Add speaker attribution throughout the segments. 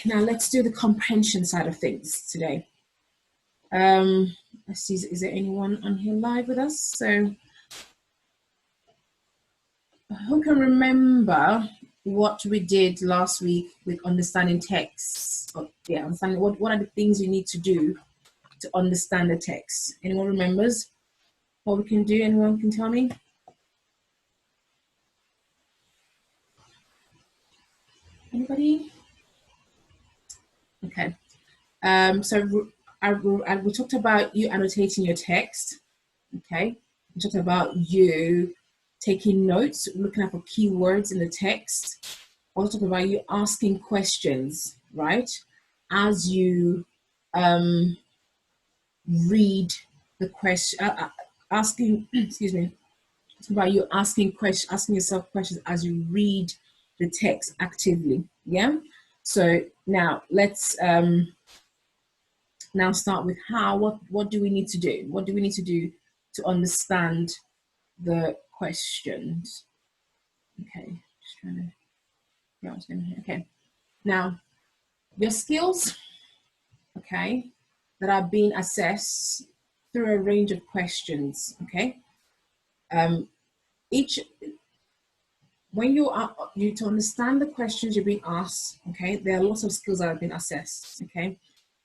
Speaker 1: now let's do the comprehension side of things today. Let's see, is there anyone on here live with us? So who can remember what we did last week with understanding text? Understanding what are the things you need to do to understand the text? Anyone remembers what we can do? Anyone can tell me? Anybody? Okay. So we talked about you annotating your text. Okay. We talked about you taking notes, looking out for keywords in the text. We also talked about you asking questions, right? As you read the question, excuse me, it's about you asking yourself questions as you read the text actively. Yeah. So now let's now start with what do we need to do? What do we need to do to understand the questions? Okay, just trying to get what's in here. Okay, now your skills, okay, that are being assessed through a range of questions. Okay, when you to understand the questions you're being asked, okay, there are lots of skills that have been assessed. Okay,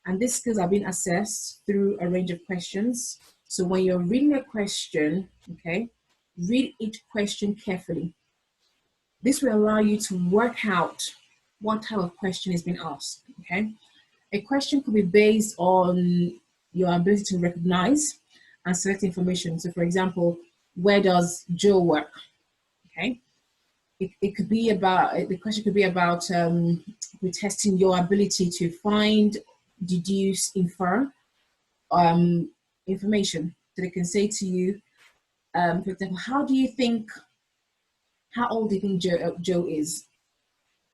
Speaker 1: and these skills are being assessed through a range of questions. So when you're reading a question, okay, read each question carefully. This will allow you to work out what type of question is being asked, okay? A question could be based on your ability to recognize and select information. So for example, where does Joe work, okay? It could be about, the question could be about testing your ability to find, deduce, infer information. So they can say to you, for example, how old do you think Joe is?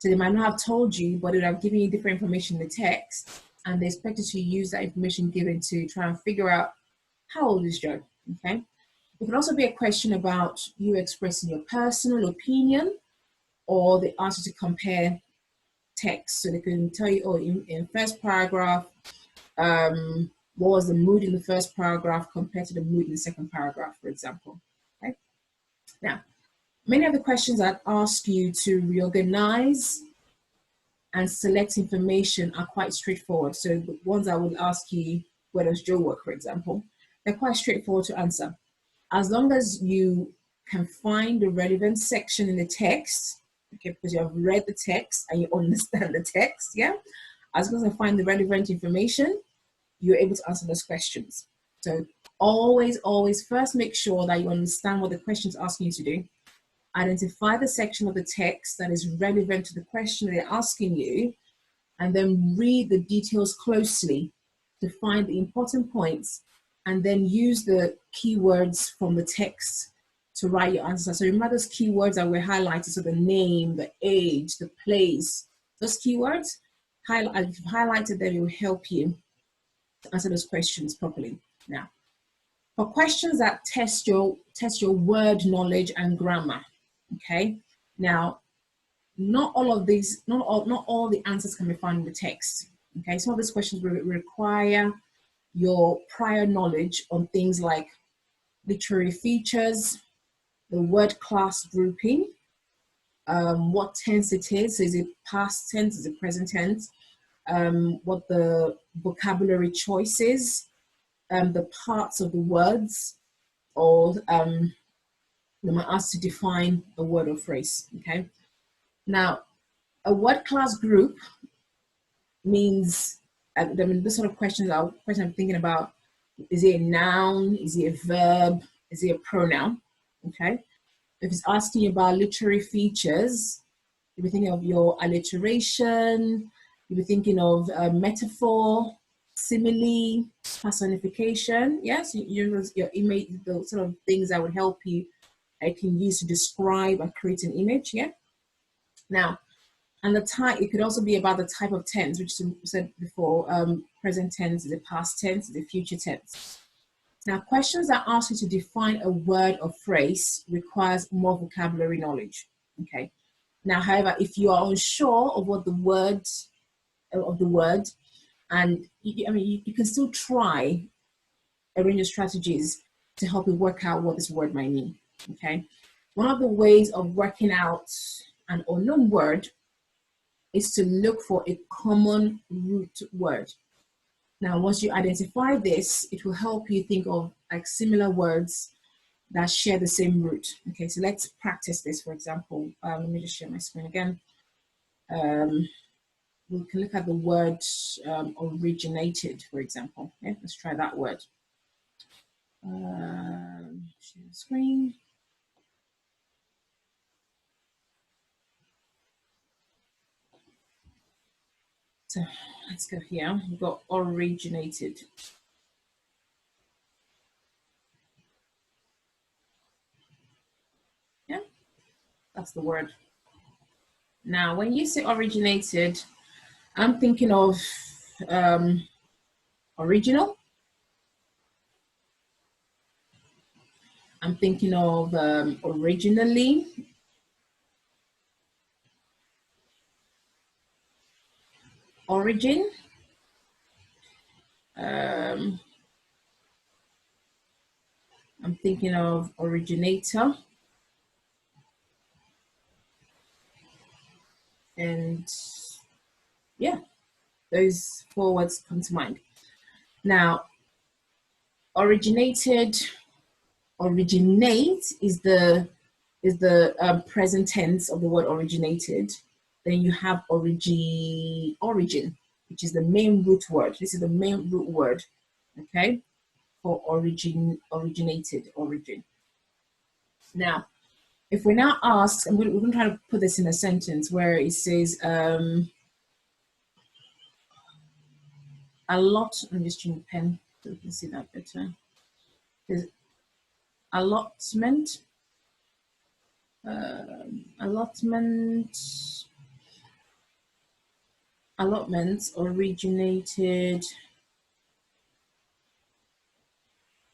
Speaker 1: So they might not have told you, but they would have given you different information in the text, and they expected you to use that information given to try and figure out how old is Joe, okay? It could also be a question about you expressing your personal opinion, or the answer to compare text. So they can tell you, oh, in first paragraph, what was the mood in the first paragraph compared to the mood in the second paragraph, for example. Okay. Now, many of the questions that ask you to reorganize and select information are quite straightforward. So the ones I would ask you, where does Joe work, for example, they're quite straightforward to answer. As long as you can find the relevant section in the text, okay, because you have read the text and you understand the text, yeah? As long as I find the relevant information, you're able to answer those questions. So always first make sure that you understand what the question is asking you to do. Identify the section of the text that is relevant to the question they're asking you, and then read the details closely to find the important points, and then use the keywords from the text to write your answer. So remember those keywords that were highlighted, so the name, the age, the place, those keywords, if you've highlighted them, it will help you to answer those questions properly. Now, for questions that test your word knowledge and grammar, okay? Now, not all the answers can be found in the text, okay? Some of these questions will require your prior knowledge on things like literary features, the word class grouping, what tense it is it past tense, is it present tense, what the vocabulary choice is, the parts of the words, or they might ask to define a word or phrase, okay? Now, a word class group means, this sort of question I'm thinking about, is it a noun, is it a verb, is it a pronoun, okay? If it's asking you about literary features, you'll be thinking of your alliteration, you'll be thinking of metaphor, simile, personification. Yes, use your image, the sort of things that would help you, I can use to describe or create an image. Yeah. Now, and the type, it could also be about the type of tense, which I said before, present tense, is it past tense, is it future tense. Now, questions that ask you to define a word or phrase requires more vocabulary knowledge. Okay. Now, however, if you are unsure of what the word of the word, and I mean, you can still try a range of strategies to help you work out what this word might mean. Okay, one of the ways of working out an unknown word is to look for a common root word. Now, once you identify this, it will help you think of like similar words that share the same root. Okay, so let's practice this. For example, let me just share my screen again. We can look at the word originated, for example. Okay, let's try that word. Share the screen. So let's go here. We've got originated. Yeah, that's the word. Now, when you say originated, I'm thinking of original. I'm thinking of originally. Origin. I'm thinking of originator. And yeah, those four words come to mind. Now, originated, originate is the present tense of the word originated. Then you have origin, which is the main root word. This is the main root word, okay, for originated, origin. Now, if we now ask, and we're going to try to put this in a sentence where it says, a lot, I'm just using a pen so we can see that better. There's allotment, allotments originated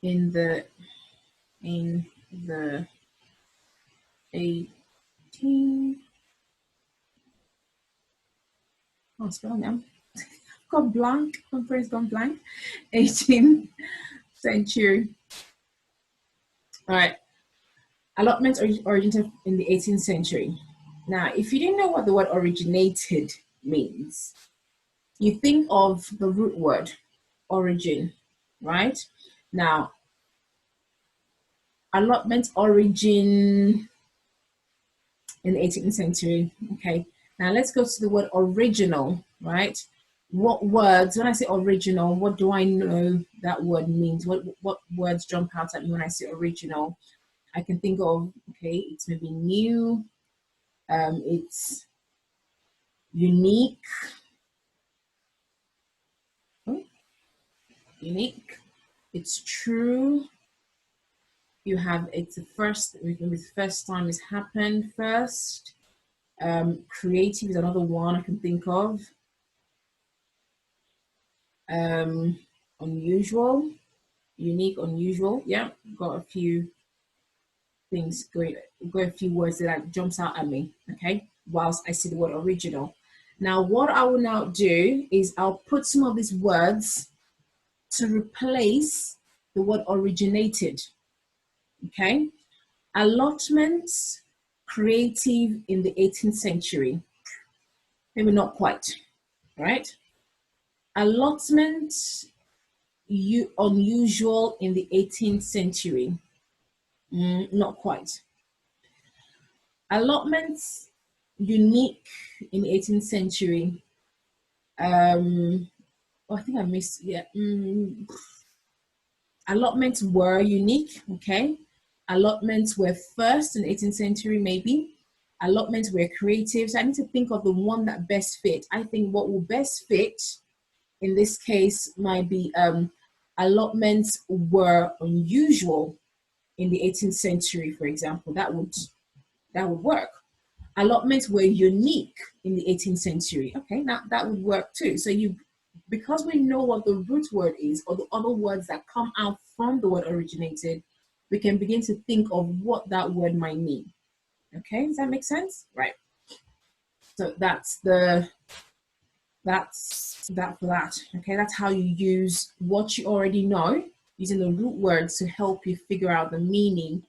Speaker 1: in the 18. Oh, spell now. Gone blank. My brain's gone blank. 18th century. All right. Allotments originated in the 18th century. Now, if you didn't know what the word originated means, you think of the root word origin, right? Now, allotment origin in the 18th century. Okay. Now let's go to the word original, right? What words, when I say original, what do I know that word means? What words jump out at me when I say original? I can think of, okay, it's maybe new, it's unique, unique, it's true. You have, it's the first, maybe the first time it's happened first. Creative is another one I can think of. Unusual, unique, unusual. Yeah, got a few things going, got a few words that jumps out at me, okay, whilst I see the word original. Now, what I will now do is I'll put some of these words to replace the word originated, okay? Allotments, creative in the 18th century. Maybe not quite, right? Allotment, unusual in the 18th century. Not quite. Allotments, unique in the 18th century. I think I missed, yeah. Allotments were unique, okay? Allotments were first in the 18th century, maybe. Allotments were creative. So I need to think of the one that best fit. I think what will best fit in this case might be allotments were unusual in the 18th century, for example. That would work. Allotments were unique in the 18th century. Okay, now that would work too. So because we know what the root word is, or the other words that come out from the word originated, we can begin to think of what that word might mean. Okay, does that make sense? Right. So that's the that's that for that. Okay, that's how you use what you already know, using the root words to help you figure out the meaning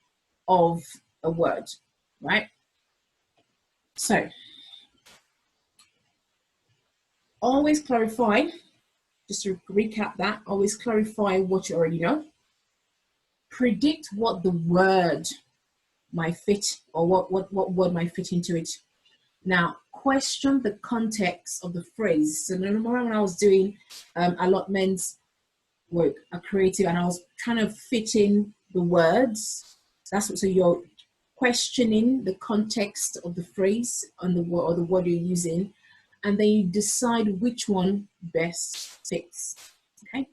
Speaker 1: of a word, right? So always clarify, just to recap that, always clarify what you already know. Predict what the word might fit, or what word might fit into it. Now, question the context of the phrase. So remember when I was doing allotments work, a creative, and I was trying to fit in the words. That's what, so you're questioning the context of the phrase on the word, or the word you're using, and then you decide which one best fits. Okay.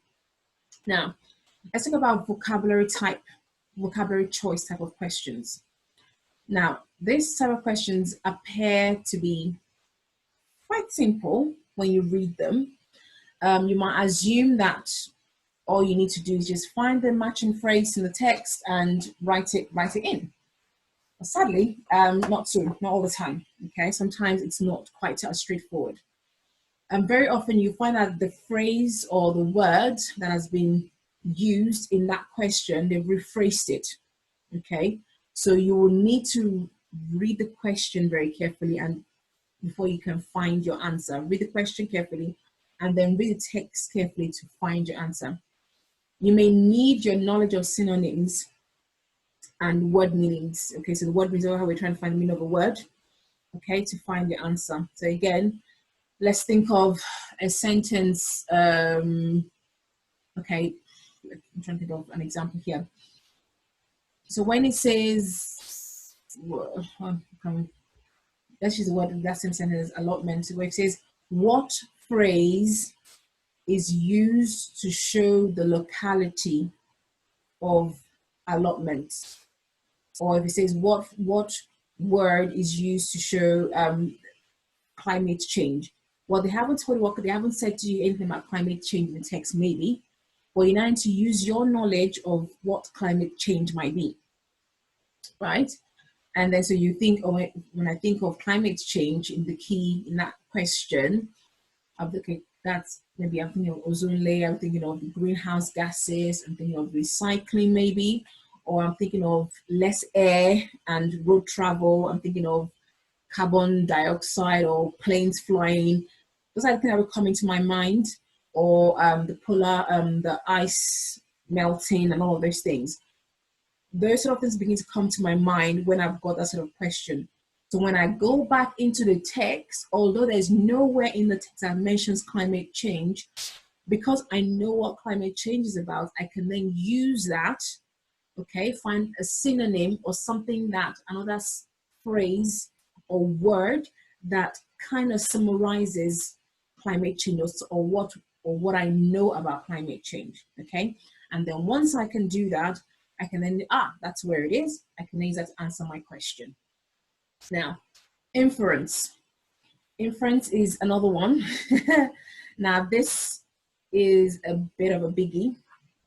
Speaker 1: Now, let's talk about vocabulary choice type of questions. Now, these type of questions appear to be quite simple when you read them. You might assume that all you need to do is just find the matching phrase in the text and write it in. But sadly, not all the time. Okay, sometimes it's not quite as straightforward. And very often you find that the phrase or the word that has been used in that question, they've rephrased it. Okay, so you will need to read the question very carefully, and before you can find your answer, read the question carefully and then read the text carefully to find your answer. You may need your knowledge of synonyms and word meanings. Okay, so the word meanings are how we're trying to find the meaning of a word, okay, to find the answer. So again, let's think of a sentence. Okay, I'm trying to think of an example here. So when it says, let's use the word, that same sentence, allotment, where it says, what phrase is used to show the locality of allotment? Or if it says, what word is used to show climate change? Well, they haven't said to you anything about climate change in the text, maybe, but you now need to use your knowledge of what climate change might be, right? And then so you think, oh, when I think of climate change in that question, okay, that's maybe I'm thinking of ozone layer, I'm thinking of the greenhouse gases, I'm thinking of recycling maybe, or I'm thinking of less air and road travel, I'm thinking of carbon dioxide or planes flying. Those are the things that will come into my mind, or the ice melting and all of those things. Those sort of things begin to come to my mind when I've got that sort of question. So when I go back into the text, although there's nowhere in the text that mentions climate change, because I know what climate change is about, I can then use that, okay, find a synonym or something, that another phrase or word that kind of summarizes climate change, or what I know about climate change, okay? And then once I can do that, I can then, that's where it is. I can use that to answer my question. Now, inference. Inference is another one. Now, this is a bit of a biggie,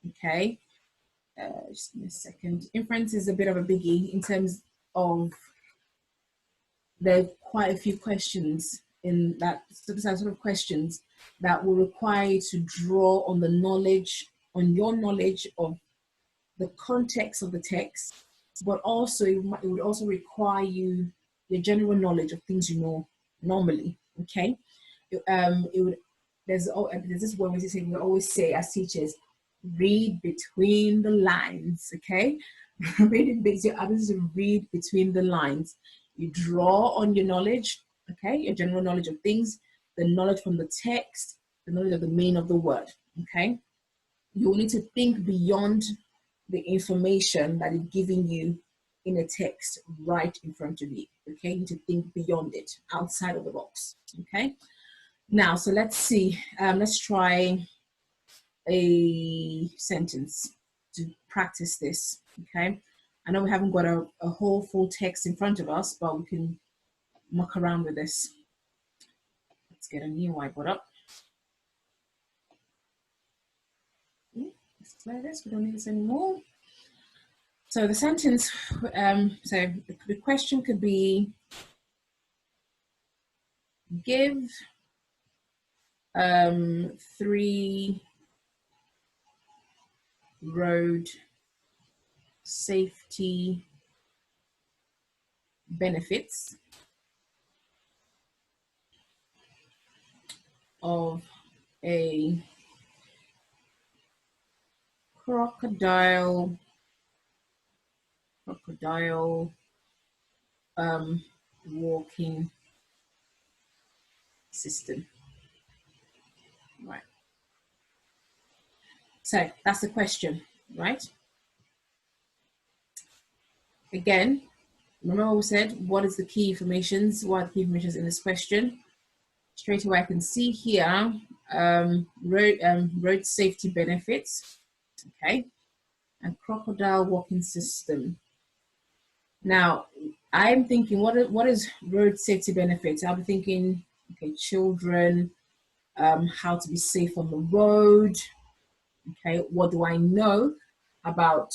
Speaker 1: okay? Just give me a second. Inference is a bit of a biggie in terms of there's quite a few questions in that sort of questions that will require you to draw on your knowledge of the context of the text, but also it would also require your general knowledge of things you know normally. Okay, there's this one we always say as teachers, read between the lines. Okay, read between the lines. You draw on your knowledge, okay, your general knowledge of things, the knowledge from the text, the knowledge of the meaning of the word. Okay, you will need to think beyond the information that is giving you in a text right in front of you. Okay, you need to think beyond it, outside of the box. Okay, now, so let's see, let's try a sentence to practice this. Okay, I know we haven't got a whole full text in front of us, but we can muck around with this. Let's get a new whiteboard up. Let's clear this, we don't need this anymore. So the sentence, so the question could be, give 3 road safety benefits of a crocodile walking system. Right. So that's the question, right? Again, remember what we said, what is the key informations? What are the key informations in this question? Straight away, I can see here, road safety benefits, okay, and crocodile walking system. Now, I'm thinking, what is road safety benefits? I'll be thinking, okay, children, how to be safe on the road. Okay, what do I know about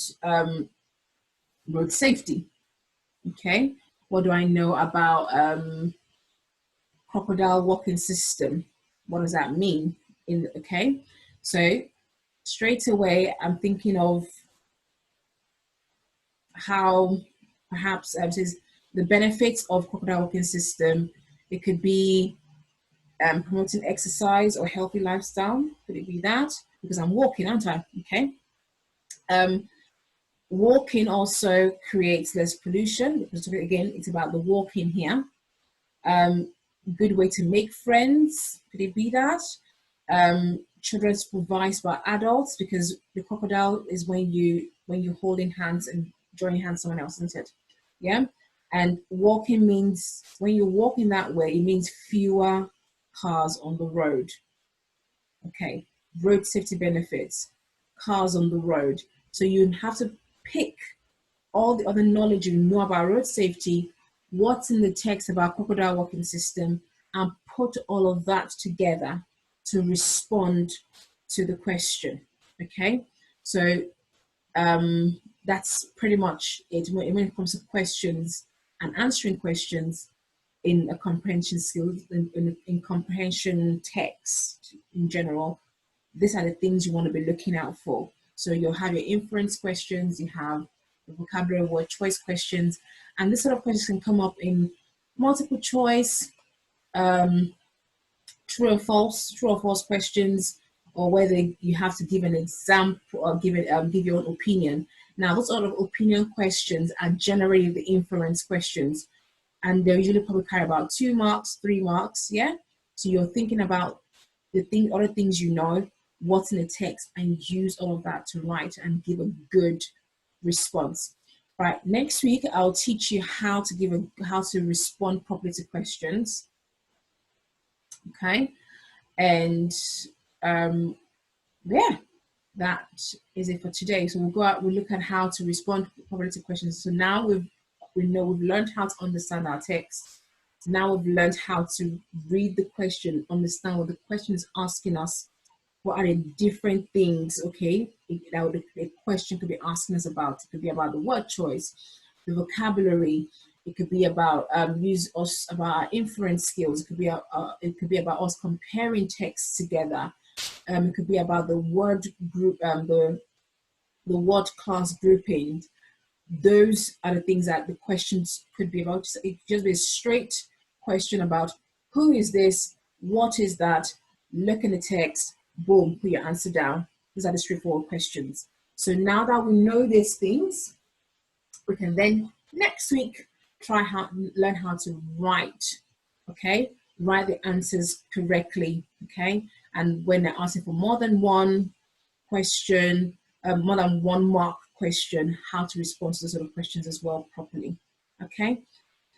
Speaker 1: road safety? Okay, what do I know about crocodile walking system? What does that mean? Okay, so straight away I'm thinking of how perhaps says the benefits of crocodile walking system. It could be promoting exercise or healthy lifestyle. Could it be that? Because I'm walking, aren't I? Okay. Walking also creates less pollution, because again, it's about the walking here. Good way to make friends. Could it be that? Children supervised by adults, because the crocodile is when you're holding hands and joining hands someone else, isn't it? Yeah. And walking means, when you're walking that way, it means fewer cars on the road. Okay. Road safety benefits, cars on the road. So you have to pick all the other knowledge you know about road safety, what's in the text about crocodile walking system, and put all of that together to respond to the question. Okay, so that's pretty much it when it comes to questions and answering questions in a comprehension skills, in comprehension text in general. These are the things you want to be looking out for. So you'll have your inference questions, you have the vocabulary word choice questions, and this sort of questions can come up in multiple choice, true or false questions, or whether you have to give an example or give your own opinion. Now, those sort of opinion questions are generally the inference questions, and they usually probably carry about 2 marks, 3 marks. Yeah, so you're thinking about other things you know, what's in the text, and use all of that to write and give a good response. Right, next week I'll teach you how to respond properly to questions. Okay, and yeah, that is it for today. So we'll look at how to respond properly to questions. So now we've learned how to understand our text. Now we've learned how to read the question, understand what the question is asking us. What are the different things, okay, that the question could be asking us about? It could be about the word choice, the vocabulary. It could be about about our inference skills. It could be about us comparing texts together. It could be about the word group, the word class grouping. Those are the things that the questions could be about. It just be a straight question about who is this, what is that, look in the text, boom, put your answer down. These are the straightforward questions. So now that we know these things, we can then next week learn how to write, okay? Write the answers correctly, okay? And when they're asking for more than one question, more than 1 mark question, how to respond to those sort of questions as well properly, okay?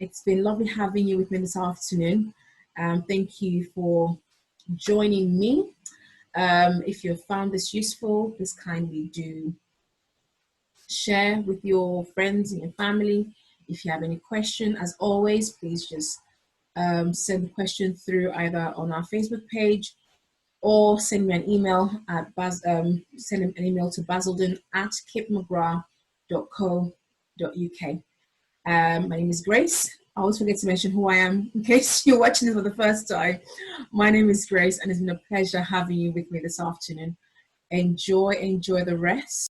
Speaker 1: It's been lovely having you with me this afternoon. Thank you for joining me. If you found this useful, please kindly do share with your friends and your family. If you have any question, as always, please just send the question through either on our Facebook page, or send me an email at send an email to basildon@kipmcgrath.co.uk. My name is Grace, I always forget to mention who I am in case you're watching this for the first time. My name is Grace, and it's been a pleasure having you with me this afternoon. Enjoy the rest